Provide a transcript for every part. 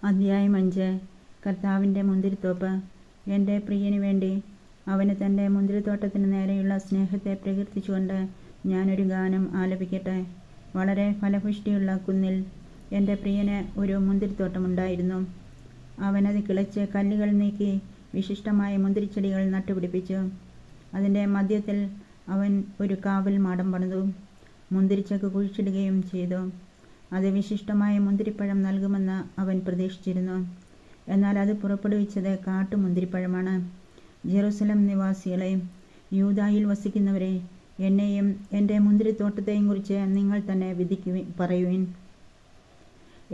അധ്യായം 5. കർത്താവിൻ്റെ മുന്തിരിത്തോപ്പ്. എൻ്റെ പ്രിയന് വേണ്ടി അവന് തൻ്റെ മുന്തിരിത്തോട്ടത്തിന് നേരെയുള്ള സ്നേഹത്തെ പ്രകീർത്തിച്ചുകൊണ്ട് ഞാനൊരു ഗാനം ആലപിക്കട്ടെ. വളരെ ഫലപുഷ്ടിയുള്ള കുന്നിൽ എൻ്റെ പ്രിയന് ഒരു മുന്തിരിത്തോട്ടമുണ്ടായിരുന്നു. അവനത് കിളച്ച് കല്ലുകൾ നീക്കി വിശിഷ്ടമായ മുന്തിരിച്ചെടികൾ നട്ടുപിടിപ്പിച്ചു. അതിൻ്റെ മധ്യത്തിൽ അവൻ ഒരു കാവൽ മാടം പണിതു. മുന്തിരിച്ചക്ക് കുഴിച്ചിടുകയും ചെയ്തു. അത് വിശിഷ്ടമായ മുന്തിരിപ്പഴം നൽകുമെന്ന് അവൻ പ്രതീക്ഷിച്ചിരുന്നു. എന്നാൽ അത് പുറപ്പെടുവിച്ചത് കാട്ടുമുന്തിരിപ്പഴമാണ്. ജെറുസലം നിവാസികളെ, യൂദായിൽ വസിക്കുന്നവരെ, എന്നെയും എൻ്റെ മുന്തിരിത്തോട്ടത്തെയും കുറിച്ച് നിങ്ങൾ തന്നെ പറയുവിൻ.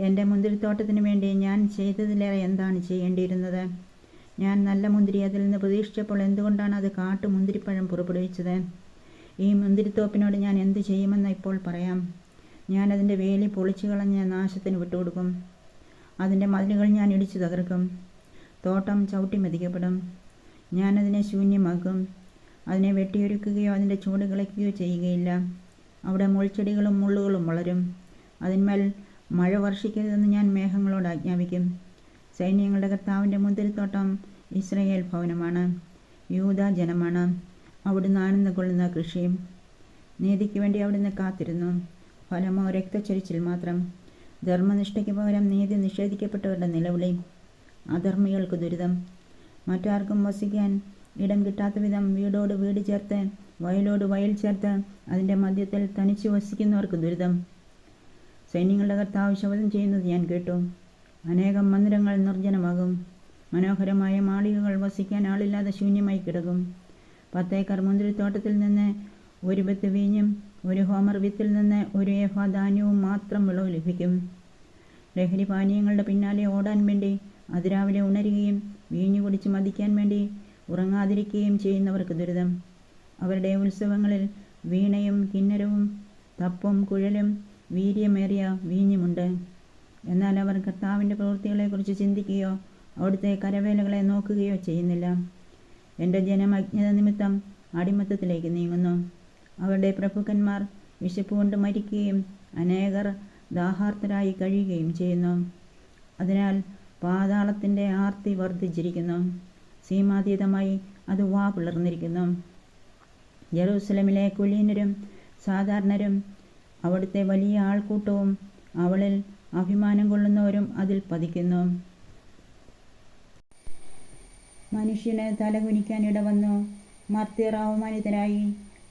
എൻ്റെ മുന്തിരിത്തോട്ടത്തിന് വേണ്ടി ഞാൻ ചെയ്തതിലേറെ എന്താണ് ചെയ്യേണ്ടിയിരുന്നത്? ഞാൻ നല്ല മുന്തിരി അതിൽ നിന്ന് പ്രതീക്ഷിച്ചപ്പോൾ എന്തുകൊണ്ടാണ് അത് കാട്ടുമുന്തിരിപ്പഴം പുറപ്പെടുവിച്ചത്? ഈ മുന്തിരിത്തോപ്പിനോട് ഞാൻ എന്ത് ചെയ്യുമെന്ന് ഇപ്പോൾ പറയാം. ഞാൻ അതിൻ്റെ വേലി പൊളിച്ചു കളഞ്ഞ് നാശത്തിന് വിട്ടുകൊടുക്കും. അതിൻ്റെ മതിലുകൾ ഞാൻ ഇടിച്ചു തകർക്കും. തോട്ടം ചവിട്ടി മെതിക്കപ്പെടും. ഞാനതിനെ ശൂന്യമാക്കും. അതിനെ വെട്ടിയൊരുക്കുകയോ അതിൻ്റെ ചൂട് കിളയ്ക്കുകയോ ചെയ്യുകയില്ല. അവിടെ മുൾച്ചെടികളും മുള്ളുകളും വളരും. അതിന്മേൽ മഴ വർഷിക്കരുതെന്ന് ഞാൻ മേഘങ്ങളോട് ആജ്ഞാപിക്കും. സൈന്യങ്ങളുടെ കർത്താവിൻ്റെ മുന്തിരിത്തോട്ടം ഇസ്രായേൽ ഭവനമാണ്, യൂദാ ജനമാണ്. അവിടുന്ന് ആനന്ദം കൊള്ളുന്ന കൃഷിയും. നീതിക്ക് വേണ്ടി അവിടുന്ന് കാത്തിരുന്നു. ഫലമോ രക്തച്ചൊരിച്ചിൽ മാത്രം. ധർമ്മനിഷ്ഠയ്ക്ക് പകരം നീതി നിഷേധിക്കപ്പെട്ടവരുടെ നിലവിളി. അധർമ്മികൾക്ക് ദുരിതം. മറ്റാർക്കും വസിക്കാൻ ഇടം കിട്ടാത്ത വിധം വീടോട് വീട് ചേർത്ത് വയലോട് വയൽ ചേർത്ത് അതിൻ്റെ മധ്യത്തിൽ തനിച്ച് വസിക്കുന്നവർക്ക് ദുരിതം. സൈന്യങ്ങളുടെ കർത്താവ് ശപഥം ചെയ്യുന്നത് ഞാൻ കേട്ടു. അനേകം മന്ദിരങ്ങൾ നിർജ്ജനമാകും. മനോഹരമായ മാളികകൾ വസിക്കാൻ ആളില്ലാതെ ശൂന്യമായി കിടക്കും. 10 ഏക്കർ മുന്തിരിത്തോട്ടത്തിൽ നിന്ന് ഒരു ബത്ത് വീഞ്ഞും ഒരു ഹോമർ വിത്തിൽ നിന്ന് ഒരു ഏഫാ ധാന്യവും മാത്രം വിളവ് ലഭിക്കും. ലഹരി പാനീയങ്ങളുടെ പിന്നാലെ ഓടാൻ വേണ്ടി അതിരാവിലെ ഉണരുകയും വീഞ്ഞു കുടിച്ച് മദിക്കാൻ വേണ്ടി ഉറങ്ങാതിരിക്കുകയും ചെയ്യുന്നവർക്ക് ദുരിതം. അവരുടെ ഉത്സവങ്ങളിൽ വീണയും കിന്നരവും തപ്പും കുഴലും വീര്യമേറിയ വീഞ്ഞുമുണ്ട്. എന്നാൽ അവർ കർത്താവിൻ്റെ പ്രവൃത്തികളെക്കുറിച്ച് ചിന്തിക്കുകയോ അവിടുത്തെ കരവേലകളെ നോക്കുകയോ ചെയ്യുന്നില്ല. എൻ്റെ ജനം അജ്ഞത നിമിത്തം അടിമത്തത്തിലേക്ക് നീങ്ങുന്നു. അവരുടെ പ്രഭുക്കന്മാർ വിശപ്പ് കൊണ്ട് മരിക്കുകയും അനേകർ ദാഹാർത്തരായി കഴിയുകയും ചെയ്യുന്നു. അതിനാൽ പാതാളത്തിൻ്റെ ആർത്തി വർദ്ധിച്ചിരിക്കുന്നു. സീമാതീതമായി അത് വാ പിളർന്നിരിക്കുന്നു. ജെറൂസലമിലെ കുലീനരും സാധാരണരും അവിടുത്തെ വലിയ ആൾക്കൂട്ടവും അവളിൽ അഭിമാനം കൊള്ളുന്നവരും അതിൽ പതിക്കുന്നു. മനുഷ്യന് തലകുനിക്കാൻ ഇടവന്നു. മർത്യർ അവമാനിതരായി,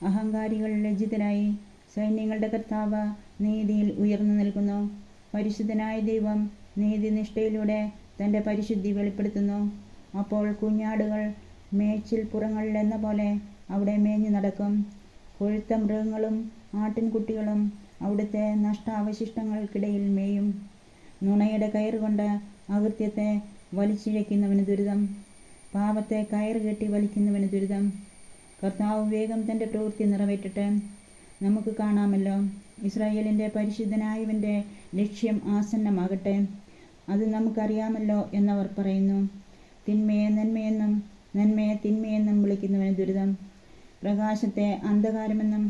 അഹങ്കാരികൾ ലജ്ജിതരായി. സൈന്യങ്ങളുടെ കർത്താവ് നീതിയിൽ ഉയർന്നു നിൽക്കുന്നു. പരിശുദ്ധനായ ദൈവം നീതിനിഷ്ഠയിലൂടെ തൻ്റെ പരിശുദ്ധി വെളിപ്പെടുത്തുന്നു. അപ്പോൾ കുഞ്ഞാടുകൾ മേച്ചിൽ പുറങ്ങളിൽ എന്ന പോലെ അവിടെ മേഞ്ഞു നടക്കും. കൊഴുത്ത മൃഗങ്ങളും ആട്ടിൻകുട്ടികളും അവിടുത്തെ നഷ്ടാവശിഷ്ടങ്ങൾക്കിടയിൽ മേയും. നുണയുടെ കയറുകൊണ്ട് അകൃത്യത്തെ വലിച്ചിഴയ്ക്കുന്നവന് ദുരിതം. പാപത്തെ കയറ് കെട്ടി വലിക്കുന്നവന് ദുരിതം. കർത്താവ് വേഗം തൻ്റെ പ്രവൃത്തി നിറവേറ്റട്ടെ. നമുക്ക് കാണാമല്ലോ, ഇസ്രായേലിൻ്റെ പരിശുദ്ധനായവൻ്റെ ലക്ഷ്യം ആസന്നമാകട്ടെ. അത് നമുക്കറിയാമല്ലോ എന്നവർ പറയുന്നു. തിന്മയെ നന്മയെന്നും നന്മയെ തിന്മയെന്നും വിളിക്കുന്നവന് ദുരിതം. പ്രകാശത്തെ അന്ധകാരമെന്നും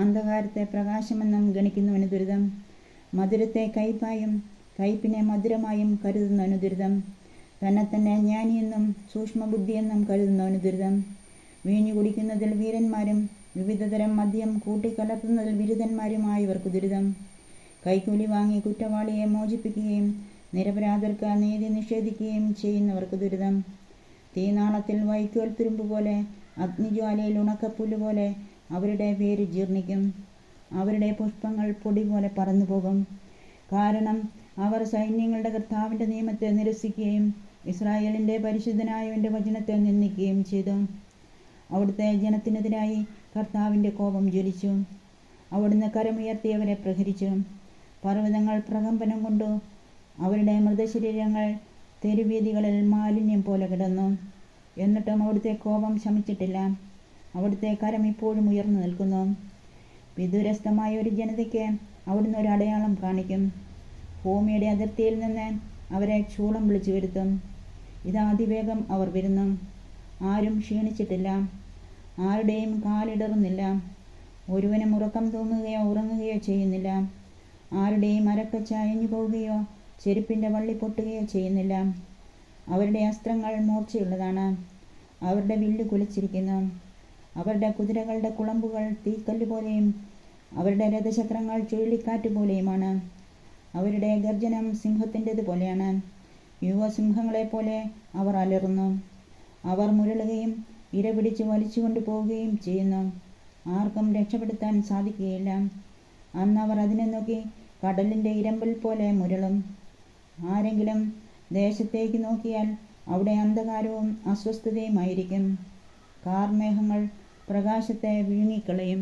അന്ധകാരത്തെ പ്രകാശമെന്നും ഗണിക്കുന്നവന് ദുരിതം. മധുരത്തെ കയ്പായും കയ്പിനെ മധുരമായും കരുതുന്നവന് ദുരിതം. തന്നെ ജ്ഞാനിയെന്നും സൂക്ഷ്മബുദ്ധിയെന്നും കരുതുന്നവന് ദുരിതം. വീഞ്ഞു കുടിക്കുന്നതിൽ വീരന്മാരും വിവിധതരം മദ്യം കൂട്ടിക്കലർത്തുന്നതിൽ ബിരുദന്മാരുമായവർക്ക് ദുരിതം. കൈക്കൂലി വാങ്ങി കുറ്റവാളിയെ മോചിപ്പിക്കുകയും നിരപരാധർക്ക് നീതി നിഷേധിക്കുകയും ചെയ്യുന്നവർക്ക് ദുരിതം. തീനാളത്തിൽ വൈക്കോൽ തുരുമ്പ് പോലെ അഗ്നിജ്വാലയിൽ ഉണക്കപ്പുല്ല് പോലെ അവരുടെ വേര് ജീർണിക്കും. അവരുടെ പുഷ്പങ്ങൾ പൊടി പോലെ പറന്നുപോകും. കാരണം അവർ സൈന്യങ്ങളുടെ കർത്താവിൻ്റെ നിയമത്തെ നിരസിക്കുകയും ഇസ്രായേലിൻ്റെ പരിശുദ്ധനായവൻ്റെ വചനത്തെ നിന്ദിക്കുകയും ചെയ്തു. അവിടുത്തെ ജനത്തിനെതിരായി കർത്താവിൻ്റെ കോപം ജ്വലിച്ചു. അവിടുന്ന് കരമുയർത്തിയവരെ പ്രഹരിച്ചു. പർവ്വതങ്ങൾ പ്രകമ്പനം കൊണ്ടു. അവരുടെ മൃതശരീരങ്ങൾ തെരുവീഥികളിൽ മാലിന്യം പോലെ കിടന്നു. എന്നിട്ടും അവിടുത്തെ കോപം ശമിച്ചിട്ടില്ല. അവിടുത്തെ കരം ഇപ്പോഴും ഉയർന്നു നിൽക്കുന്നു. വിദൂരസ്ഥമായ ഒരു ജനതയ്ക്ക് അവിടുന്ന് ഒരു അടയാളം കാണിക്കും. ഭൂമിയുടെ അതിർത്തിയിൽ നിന്ന് അവരെ ചൂളം വിളിച്ചു വരുത്തും. ഇതാ അതിവേഗം അവർ വരുന്നു. ആരും ക്ഷീണിച്ചിട്ടില്ല, ആരുടെയും കാലിടറുന്നില്ല. ഒരുവനും ഉറക്കം തൂങ്ങുകയോ ഉറങ്ങുകയോ ചെയ്യുന്നില്ല. ആരുടെയും അരക്കച്ച അയഞ്ഞു പോവുകയോ ചെരുപ്പിൻ്റെ വള്ളി പൊട്ടുകയോ ചെയ്യുന്നില്ല. അവരുടെ അസ്ത്രങ്ങൾ മൂർച്ചയുള്ളതാണ്, അവരുടെ വില്ല് കുലച്ചിരിക്കുന്നു. അവരുടെ കുതിരകളുടെ കുളമ്പുകൾ തീക്കല്ല് പോലെയും അവരുടെ രഥചക്രങ്ങൾ ചുഴലിക്കാറ്റ് പോലെയുമാണ്. അവരുടെ ഗർജനം സിംഹത്തിൻ്റെത് പോലെയാണ്. യുവസിംഹങ്ങളെപ്പോലെ അവർ അലറുന്നു. അവർ മുരളുകയും ഇരപിടിച്ച് വലിച്ചുകൊണ്ടു പോവുകയും ചെയ്യുന്നു. ആർക്കും രക്ഷപ്പെടുത്താൻ സാധിക്കുകയില്ല. അന്ന് അവർ അതിനെ നോക്കി കടലിൻ്റെ ഇരമ്പൽ പോലെ മുരളും. ആരെങ്കിലും ദേശത്തേക്ക് നോക്കിയാൽ അവിടെ അന്ധകാരവും അസ്വസ്ഥതയുമായിരിക്കും. കാർമേഘങ്ങൾ പ്രകാശത്തെ വിഴുങ്ങിക്കളയും.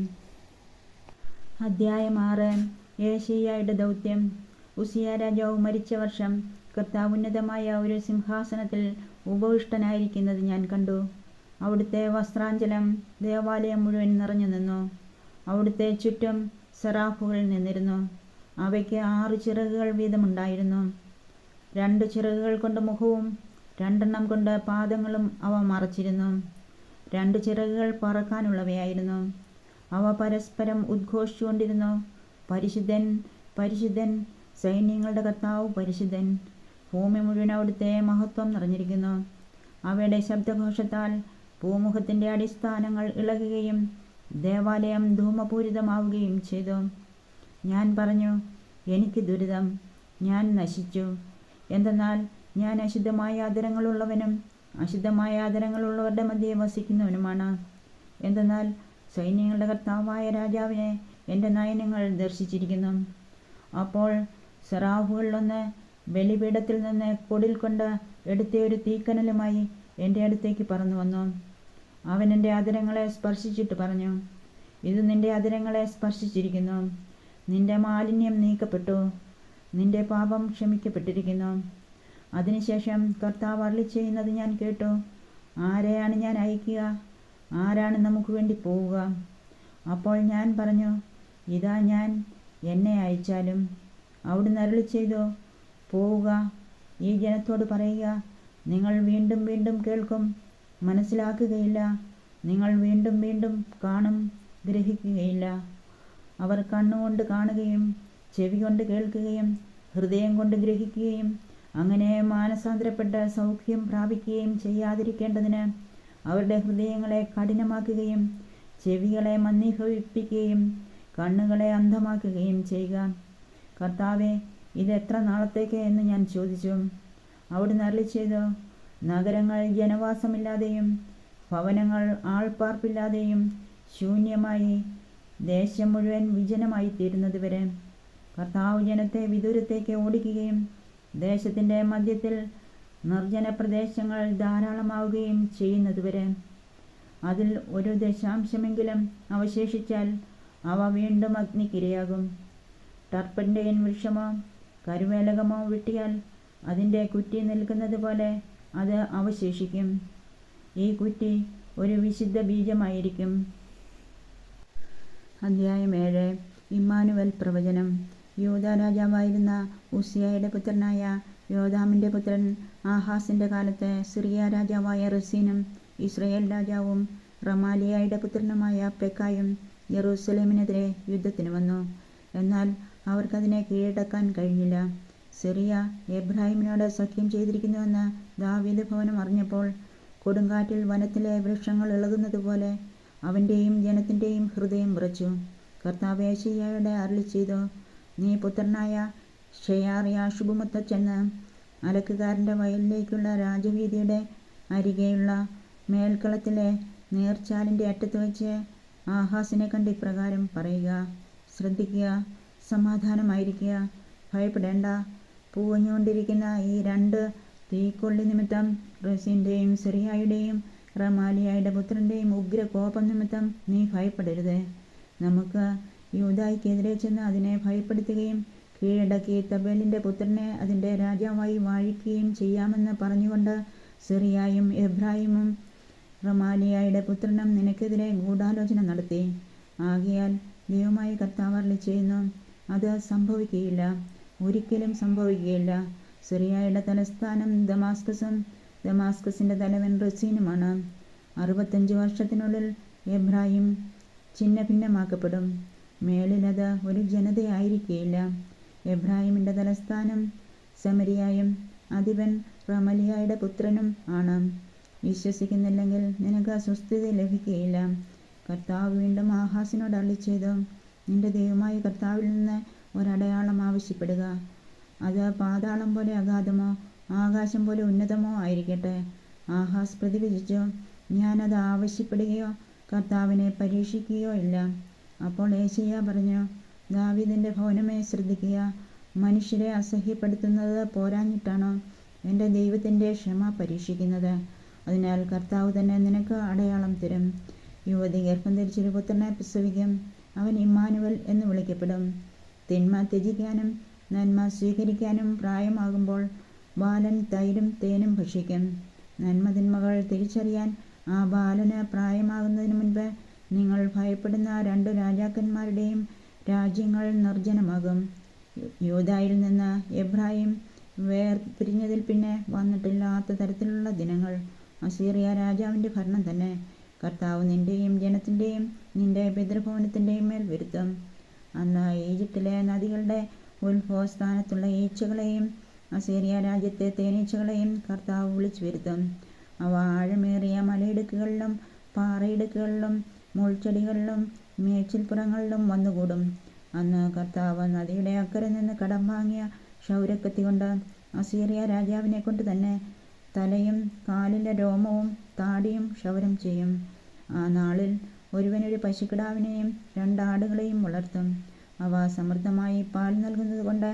അധ്യായം 6. യേശയ്യായുടെ ദൗത്യം. ഉസിയ രാജാവ് മരിച്ച വർഷം കർത്താവ് ഉന്നതമായ ഒരു സിംഹാസനത്തിൽ ഉപവിഷ്ടനായിരിക്കുന്നത് ഞാൻ കണ്ടു. അവിടുത്തെ വസ്ത്രാഞ്ചലം ദേവാലയം മുഴുവൻ നിറഞ്ഞു നിന്നു. അവിടുത്തെ ചുറ്റും സെറാഫുകൾ നിന്നിരുന്നു. അവയ്ക്ക് 6 ചിറകുകൾ വീതമുണ്ടായിരുന്നു. 2 ചിറകുകൾ കൊണ്ട് മുഖവും 2 കൊണ്ട് പാദങ്ങളും അവ മറച്ചിരുന്നു. 2 ചിറകുകൾ പറക്കാനുള്ളവയായിരുന്നു. അവ പരസ്പരം ഉദ്ഘോഷിച്ചുകൊണ്ടിരുന്നു, പരിശുദ്ധൻ, പരിശുദ്ധൻ, സൈന്യങ്ങളുടെ കർത്താവ് പരിശുദ്ധൻ. ഭൂമി മുഴുവൻ അവിടുത്തെ മഹത്വം നിറഞ്ഞിരിക്കുന്നു. അവയുടെ ശബ്ദഘോഷത്താൽ ഭൂമുഖത്തിൻ്റെ അടിസ്ഥാനങ്ങൾ ഇളകുകയും ദേവാലയം ധൂമപൂരിതമാവുകയും ചെയ്തു. ഞാൻ പറഞ്ഞു, എനിക്ക് ദുരിതം, ഞാൻ നശിച്ചു. എന്തെന്നാൽ ഞാൻ അശുദ്ധമായ ആദരങ്ങളുള്ളവനും അശുദ്ധമായ ആദരങ്ങളുള്ളവരുടെ മധ്യേ വസിക്കുന്നവനുമാണ്. എന്തെന്നാൽ സൈന്യങ്ങളുടെ കർത്താവായ രാജാവിനെ എൻ്റെ നയനങ്ങൾ ദർശിച്ചിരിക്കുന്നു. അപ്പോൾ സെറാഫുകളിലൊന്ന് ബലിപീഠത്തിൽ നിന്ന് കൊടിൽ കൊണ്ട് എടുത്ത ഒരു തീക്കനലുമായി എൻ്റെ അടുത്തേക്ക് പറന്നു വന്നു. അവൻ എൻ്റെ അധരങ്ങളെ സ്പർശിച്ചിട്ട് പറഞ്ഞു, ഇത് നിൻ്റെ അധരങ്ങളെ സ്പർശിച്ചിരിക്കുന്നു. നിൻ്റെ മാലിന്യം നീക്കപ്പെട്ടു, നിൻ്റെ പാപം ക്ഷമിക്കപ്പെട്ടിരിക്കുന്നു. അതിനുശേഷം കർത്താവ് അരുളിച്ചെയ്യുന്നത് ഞാൻ കേട്ടു, ആരെയാണ് ഞാൻ അയക്കുക? ആരാണ് നമുക്ക് വേണ്ടി പോവുക? അപ്പോൾ ഞാൻ പറഞ്ഞു, ഇതാ ഞാൻ, എന്നെ അയച്ചാലും. അവിടുന്ന് അരുളിച്ചെയ്തു, പോവുക, ഈ ജനത്തോട് പറയുക, നിങ്ങൾ വീണ്ടും വീണ്ടും കേൾക്കും, മനസ്സിലാക്കുകയില്ല. നിങ്ങൾ വീണ്ടും വീണ്ടും കാണും, ഗ്രഹിക്കുകയില്ല. അവർ കണ്ണുകൊണ്ട് കാണുകയും ചെവി കൊണ്ട് കേൾക്കുകയും ഹൃദയം കൊണ്ട് ഗ്രഹിക്കുകയും അങ്ങനെ മാനസാന്തരപ്പെട്ട് സൗഖ്യം പ്രാപിക്കുകയും ചെയ്യാതിരിക്കേണ്ടതിന് അവരുടെ ഹൃദയങ്ങളെ കഠിനമാക്കുകയും ചെവികളെ മന്ദീഭവിപ്പിക്കുകയും കണ്ണുകളെ അന്ധമാക്കുകയും ചെയ്യുക. കർത്താവേ, ഇത് എത്ര നാളത്തേക്ക് എന്ന് ഞാൻ ചോദിച്ചു. അവിടുന്ന് അരുളിച്ചെയ്തു, നഗരങ്ങൾ ജനവാസമില്ലാതെയും ഭവനങ്ങൾ ആൾപ്പാർപ്പില്ലാതെയും ശൂന്യമായി ദേശം മുഴുവൻ വിജനമായി തീരുന്നതുവരെ, കർത്താവ് ജനത്തെ വിദൂരത്തേക്ക് ഓടിക്കുകയും ദേശത്തിൻ്റെ മധ്യത്തിൽ നിർജ്ജന പ്രദേശങ്ങൾ ധാരാളമാവുകയും ചെയ്യുന്നതുവരെ, അതിൽ 1 ദശാംശമെങ്കിലും അവശേഷിച്ചാൽ അവ വീണ്ടും അഗ്നിക്കിരയാകും. ടർപ്പൻ്റെയിൻ വൃക്ഷമോ കരുവേലകമോ വെട്ടിയാൽ അതിൻ്റെ കുറ്റി നിൽക്കുന്നത് പോലെ അത് അവശേഷിക്കും. ഈ കുറ്റി ഒരു വിശുദ്ധ ബീജമായിരിക്കും. അധ്യായം 7. ഇമ്മാനുവൽ പ്രവചനം. യൂദാ രാജാവായിരുന്ന ഉസിയയുടെ പുത്രനായ യോഥാമിൻ്റെ പുത്രൻ ആഹാസിൻ്റെ കാലത്ത് സിറിയ രാജാവായ റസീനും ഇസ്രയേൽ രാജാവും റമാലിയായുടെ പുത്രനുമായ പെക്കായും യെറൂസലേമിനെതിരെ യുദ്ധത്തിന് വന്നു. എന്നാൽ അവർക്കതിനെ കീഴടക്കാൻ കഴിഞ്ഞില്ല. സിറിയ എബ്രാഹിമിനോട് സഖ്യം ചെയ്തിരിക്കുന്നുവെന്ന് ദാവീദ് ഭവനം അറിഞ്ഞപ്പോൾ കൊടുങ്കാറ്റിൽ വനത്തിലെ വൃക്ഷങ്ങൾ ഇളകുന്നത് പോലെ അവൻ്റെയും ജനത്തിൻ്റെയും ഹൃദയം വിറച്ചു. കർത്താവ് യേശയ്യായോട് അരുളിച്ചെയ്തു, നീ പുത്രനായ ഷെയാർ-യാശുബുമൊത്ത് ചെന്ന് അലക്കുകാരൻ്റെ വയലിലേക്കുള്ള രാജവീതിയുടെ അരികെയുള്ള മേൽക്കളത്തിലെ നീർച്ചാലിൻ്റെ അറ്റത്ത് വെച്ച് ആഹാസിനെ കണ്ട് ഇപ്രകാരം പറയുക, ശ്രദ്ധിക്കുക, സമാധാനമായിരിക്കുക, ഭയപ്പെടേണ്ട. പൂവഞ്ഞുകൊണ്ടിരിക്കുന്ന ഈ 2 തീക്കൊള്ളി നിമിത്തം റസീൻ്റെയും സിറിയായുടെയും റമാലിയായുടെ പുത്രൻ്റെയും ഉഗ്രകോപം നിമിത്തം നീ ഭയപ്പെടരുത്. നമുക്ക് യൂദായ്ക്കെതിരെ ചെന്ന് അതിനെ ഭയപ്പെടുത്തുകയും കീഴടക്കി തബേലിൻ്റെ പുത്രനെ അതിൻ്റെ രാജാവായി വാഴിക്കുകയും ചെയ്യാമെന്ന് പറഞ്ഞുകൊണ്ട് സിറിയായും എബ്രാഹിമും റമാലിയായുടെ പുത്രനും നിനക്കെതിരെ ഗൂഢാലോചന നടത്തി. ആകയാൽ ദൈവമായ കർത്താവ് അരുളിച്ചെയ്യുന്നു, അത് സംഭവിക്കുകയില്ല, ഒരിക്കലും സംഭവിക്കുകയില്ല. സിറിയയുടെ തലസ്ഥാനം ദമാസ്കസും ദമാസ്കസിൻ്റെ തലവൻ റസീനുമാണ്. 65 വർഷത്തിനുള്ളിൽ എബ്രാഹിം ഛിന്ന ഭിന്നമാക്കപ്പെടും. മേലിൽ അത് ഒരു ജനതയായിരിക്കുകയില്ല. എബ്രാഹിമിൻ്റെ തലസ്ഥാനം സമരിയായും അധിപൻ റമലിയായുടെ പുത്രനും ആണ്. വിശ്വസിക്കുന്നില്ലെങ്കിൽ നിനക്ക് സ്വസ്ഥത ലഭിക്കുകയില്ല. കർത്താവ് വീണ്ടും ആഹാസിനോട് അരുളിച്ചെയ്തു, നിന്റെ ദൈവമായ കർത്താവിൽ നിന്ന് ഒരടയാളം ആവശ്യപ്പെടുക. അത് പാതാളം പോലെ അഗാധമോ ആകാശം പോലെ ഉന്നതമോ ആയിരിക്കട്ടെ. ആഹാസ് പ്രതിവചിച്ചു, ഞാനത് ആവശ്യപ്പെടുകയോ കർത്താവിനെ പരീക്ഷിക്കുകയോ ഇല്ല. അപ്പോൾ യെശയ്യാ പറഞ്ഞു, ദാവീദിന്റെ ഭവനമേ ശ്രദ്ധിക്കുക. മനുഷ്യരെ അസഹ്യപ്പെടുത്തുന്നത് പോരാഞ്ഞിട്ടാണോ എൻ്റെ ദൈവത്തിൻ്റെ ക്ഷമ പരീക്ഷിക്കുന്നത്? അതിനാൽ കർത്താവ് തന്നെ നിനക്ക് അടയാളം തരും. യുവതി ഗർഭം ധരിച്ചൊരു പുത്രനെ പ്രസവിക്കും. അവൻ ഇമ്മാനുവൽ എന്ന് വിളിക്കപ്പെടും. തിന്മ ത്യജിക്കാനും നന്മ സ്വീകരിക്കാനും പ്രായമാകുമ്പോൾ ബാലൻ തൈരും തേനും ഭക്ഷിക്കും. നന്മതിന്മകൾ തിരിച്ചറിയാൻ ആ ബാലന് പ്രായമാകുന്നതിന് മുൻപ് നിങ്ങൾ ഭയപ്പെടുന്ന 2 രാജാക്കന്മാരുടെയും രാജ്യങ്ങൾ നിർജ്ജനമാകും. യൂദായിൽ നിന്ന് എബ്രായീം വേർപിരിഞ്ഞതിൽ പിന്നെ വന്നിട്ടില്ലാത്ത തരത്തിലുള്ള ദിനങ്ങൾ അസീറിയ രാജാവിൻ്റെ ഭരണം തന്നെ കർത്താവ് നിന്റെയും ജനത്തിൻ്റെയും നിന്റെ പിതൃഭവനത്തിൻ്റെയും മേൽ വരുത്തും. അന്ന് ഈജിപ്തിലെ നദികളുടെ ഉത്ഭവസ്ഥാനത്തുള്ള ഈച്ചകളെയും അസീറിയ രാജ്യത്തെ തേനീച്ചകളെയും കർത്താവ് വിളിച്ചു വരുത്തും. അവ ആഴമേറിയ മലയിടുക്കുകളിലും പാറയിടുക്കുകളിലും മുൾച്ചെടികളിലും മേച്ചിൽപ്പുറങ്ങളിലും വന്നുകൂടും. അന്ന് കർത്താവ് നദിയുടെ അക്കരെ നിന്ന് കടം വാങ്ങിയ ക്ഷൗരക്കത്തി കൊണ്ട് അസീറിയ രാജാവിനെ കൊണ്ട് തന്നെ തലയും കാലിലെ രോമവും താടിയും ക്ഷൗരം ചെയ്യും. ആ നാളിൽ ഒരുവനൊരു പശുക്കിടാവിനെയും 2 ആടുകളെയും വളർത്തും. അവ സമൃദ്ധമായി പാൽ നൽകുന്നത് കൊണ്ട്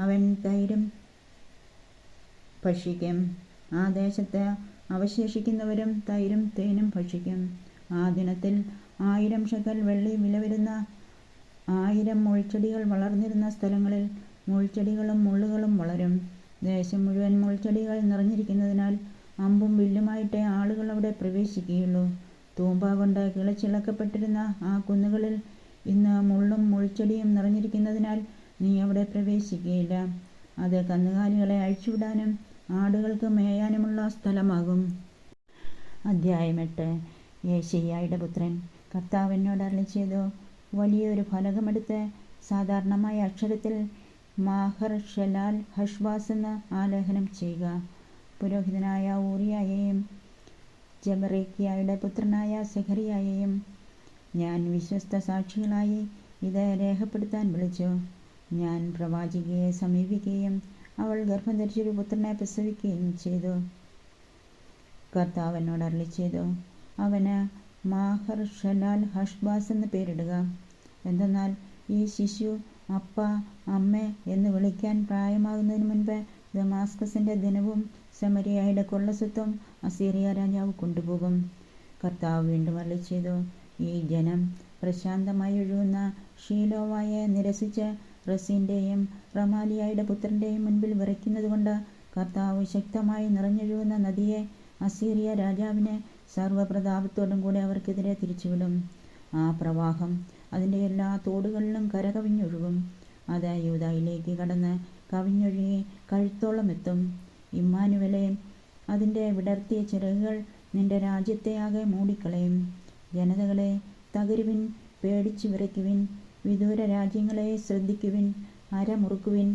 അവൻ തൈരും ഭക്ഷിക്കും. ആ ദേശത്ത് അവശേഷിക്കുന്നവരും തൈരും തേനും ഭക്ഷിക്കും. ആ ദിനത്തിൽ 1000 ഷെക്കൽ വെള്ളി വില വരുന്ന 1000 മുൾച്ചെടികൾ വളർന്നിരുന്ന സ്ഥലങ്ങളിൽ മുൾച്ചെടികളും മുള്ളുകളും വളരും. ദേശം മുഴുവൻ മുൾച്ചെടികൾ നിറഞ്ഞിരിക്കുന്നതിനാൽ അമ്പും വില്ലുമായിട്ടേ ആളുകൾ അവിടെ പ്രവേശിക്കുകയുള്ളൂ. തൂമ്പ കൊണ്ട് കിളച്ചിളക്കപ്പെട്ടിരുന്ന ആ കുന്നുകളിൽ ഇന്ന് മുള്ളും മുൾച്ചെടിയും നിറഞ്ഞിരിക്കുന്നതിനാൽ നീ അവിടെ പ്രവേശിക്കുകയില്ല. അത് കന്നുകാലികളെ അഴിച്ചുവിടാനും ആടുകൾക്ക് മേയാനുമുള്ള സ്ഥലമാകും. അധ്യായം 8. യെശയ്യായുടെ പുത്രൻ കർത്താവ് എന്നോട് അരുളിച്ചെയ്തു, വലിയൊരു ഫലകമെടുത്ത് സാധാരണമായ അക്ഷരത്തിൽ മാഹർ-ഷലാൽ ഹഷ്ബാസ് എന്ന് ആലേഖനം ചെയ്യുക. പുരോഹിതനായ ഊറിയായെയും ജെബറേക്യായുടെ പുത്രനായ സെഖറിയായെയും ഞാൻ വിശ്വസ്ത സാക്ഷികളായി ഇത് രേഖപ്പെടുത്താൻ വിളിച്ചു. ഞാൻ പ്രവാചികയെ സമീപിക്കുകയും അവൾ ഗർഭം ധരിച്ചൊരു പുത്രനെ പ്രസവിക്കുകയും ചെയ്തു. കർത്താവ് എന്നോട് അരുളിച്ചെയ്തു, അവന് മാഹർ-ഷലാൽ ഹഷ്ബാസ് എന്ന് പേരിടുക. എന്തെന്നാൽ ഈ ശിശു അപ്പ അമ്മേ എന്ന് വിളിക്കാൻ പ്രായമാകുന്നതിന് മുൻപ് ദമാസ്കസിൻ്റെ ദിനവും സമരിയായുടെ കൊള്ളസ്വത്വം അസീറിയ രാജാവ് കൊണ്ടുപോകും. കർത്താവ് വീണ്ടും അരുളിച്ചെയ്തു, ഈ ജനം പ്രശാന്തമായി ഒഴുകുന്ന ഷീലോവായെ നിരസിച്ച് റസീൻ്റെയും റമാലിയായുടെ പുത്രൻ്റെയും മുൻപിൽ വിറയ്ക്കുന്നതുകൊണ്ട് കർത്താവ് ശക്തമായി നിറഞ്ഞൊഴുകുന്ന നദിയെ അസീറിയ രാജാവിനെ സർവ്വപ്രതാപത്തോടും കൂടെ അവർക്കെതിരെ തിരിച്ചുവിടും. ആ പ്രവാഹം അതിൻ്റെ എല്ലാ തോടുകളിലും കരകവിഞ്ഞൊഴുകും. അത് യൂദായിലേക്ക് കടന്ന് കവിഞ്ഞൊഴുകി കഴുത്തോളം എത്തും. ഇമ്മാനുവലേ, അതിൻ്റെ വിടർത്തിയ ചിറകുകൾ നിന്റെ രാജ്യത്തെ ആകെ മൂടിക്കളയും. ജനതകളെ തകരുവിൻ, പേടിച്ചു വിറയ്ക്കുവിൻ. വിദൂര രാജ്യങ്ങളെ ശ്രദ്ധിക്കുവിൻ, അരമുറുക്കുവിൻ,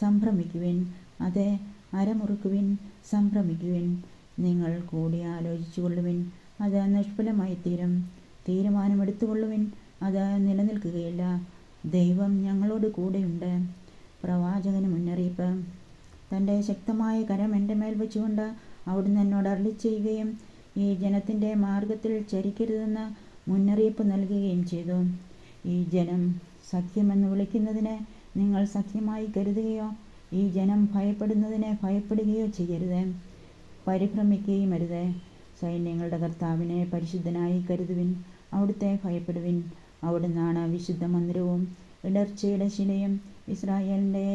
സംഭ്രമിക്കുവിൻ. അതെ, അരമുറുക്കുവിൻ, സംഭ്രമിക്കുവിൻ. നിങ്ങൾ കൂടി ആലോചിച്ചു കൊള്ളുവിൻ, അത് നിഷ്ഫലമായിത്തീരും. തീരുമാനമെടുത്തുകൊള്ളുവിൻ, അത് നിലനിൽക്കുകയില്ല. ദൈവം ഞങ്ങളോട് കൂടെയുണ്ട്. പ്രവാചകന് മുന്നറിയിപ്പ്. തൻ്റെ ശക്തമായ കരം എൻ്റെ മേൽ വെച്ചുകൊണ്ട് അവിടുന്ന് എന്നോട് അരുളിച്ചെയ്യുകയും ഈ ജനത്തിൻ്റെ മാർഗത്തിൽ ചരിക്കരുതെന്ന് മുന്നറിയിപ്പ് നൽകുകയും ചെയ്തു. ഈ ജനം സഖ്യമെന്ന് വിളിക്കുന്നതിനെ നിങ്ങൾ സഖ്യമായി കരുതുകയോ ഈ ജനം ഭയപ്പെടുന്നതിനെ ഭയപ്പെടുകയോ ചെയ്യരുത്. പരിഭ്രമിക്കുകയും അരുത്. സൈന്യങ്ങളുടെ കർത്താവിനെ പരിശുദ്ധനായി കരുതുവിൻ. അവിടുത്തെ ഭയപ്പെടുവിൻ. അവിടുന്നാണ് വിശുദ്ധ മന്ദിരവും ഇടർച്ചയുടെ ശിലയും ഇസ്രായേലിൻ്റെ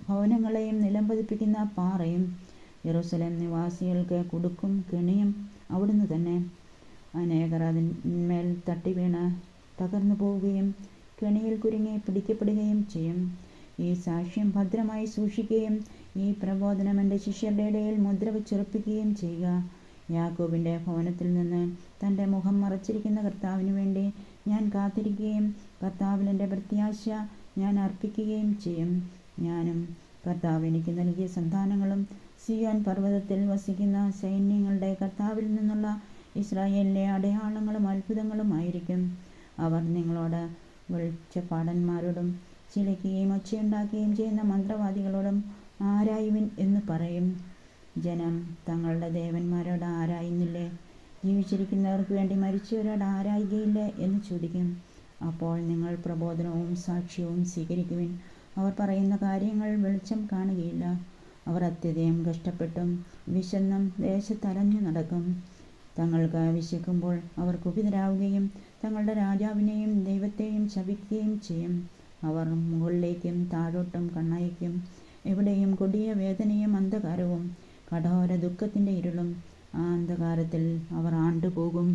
ഭവനങ്ങളെയും നിലംപതിപ്പിക്കുന്ന പാറയും. യെരൂശലേം നിവാസികൾക്ക് കുടുക്കും കെണിയും അവിടുന്ന് തന്നെ. അനേകർ അതിന്മേൽ തട്ടി വീണ് തകർന്നു പോവുകയും കെണിയിൽ കുരുങ്ങി പിടിക്കപ്പെടുകയും ചെയ്യും. ഈ സാക്ഷ്യം ഭദ്രമായി സൂക്ഷിക്കുകയും ഈ പ്രബോധനം എൻ്റെ ശിഷ്യരുടെ ഇടയിൽ മുദ്ര വെച്ചുറപ്പിക്കുകയും ചെയ്യുക. യാക്കോബിൻ്റെ ഭവനത്തിൽ നിന്ന് തൻ്റെ മുഖം മറച്ചിരിക്കുന്ന കർത്താവിന് വേണ്ടി ഞാൻ കാത്തിരിക്കുകയും കർത്താവിൽ എൻ്റെ പ്രത്യാശ ഞാൻ അർപ്പിക്കുകയും ചെയ്യും. ഞാനും കർത്താവ് എനിക്ക് നൽകിയ സന്താനങ്ങളും സിയോൻ പർവ്വതത്തിൽ വസിക്കുന്ന സൈന്യങ്ങളുടെ കർത്താവിൽ നിന്നുള്ള ഇസ്രായേലിലെ അടയാളങ്ങളും അത്ഭുതങ്ങളും ആയിരിക്കും. അവർ നിങ്ങളോട് വെളിച്ചപ്പാടന്മാരോടും ചിലയ്ക്കുകയും ഒച്ചയുണ്ടാക്കുകയും ചെയ്യുന്ന മന്ത്രവാദികളോടും ആരായുവിൻ എന്ന് പറയും. ജനം തങ്ങളുടെ ദേവന്മാരോട് ആരായുന്നില്ലേ? ജീവിച്ചിരിക്കുന്നവർക്ക് വേണ്ടി മരിച്ചവരോട് ആരായുകയില്ലേ എന്ന് ചോദിക്കും. അപ്പോൾ നിങ്ങൾ പ്രബോധനവും സാക്ഷ്യവും സ്വീകരിക്കുവിൻ. അവർ പറയുന്ന കാര്യങ്ങൾ വെളിച്ചം കാണുകയില്ല. അവർ അത്യധികം കഷ്ടപ്പെട്ടും വിശന്നും ദേശത്തലഞ്ഞു നടക്കും. തങ്ങൾക്ക് വിശക്കുമ്പോൾ അവർ കുപിതരാവുകയും തങ്ങളുടെ രാജാവിനെയും ദൈവത്തെയും ശപിക്കുകയും ചെയ്യും. അവർ മുകളിലേക്കും താഴോട്ടും കണ്ണയക്കും. എവിടെയും കൊടിയ വേദനയും അന്ധകാരവും കഠോര ദുഃഖത്തിൻ്റെ ഇരുളും. ആ അന്ധകാരത്തിൽ അവർ ആണ്ടുപോകും.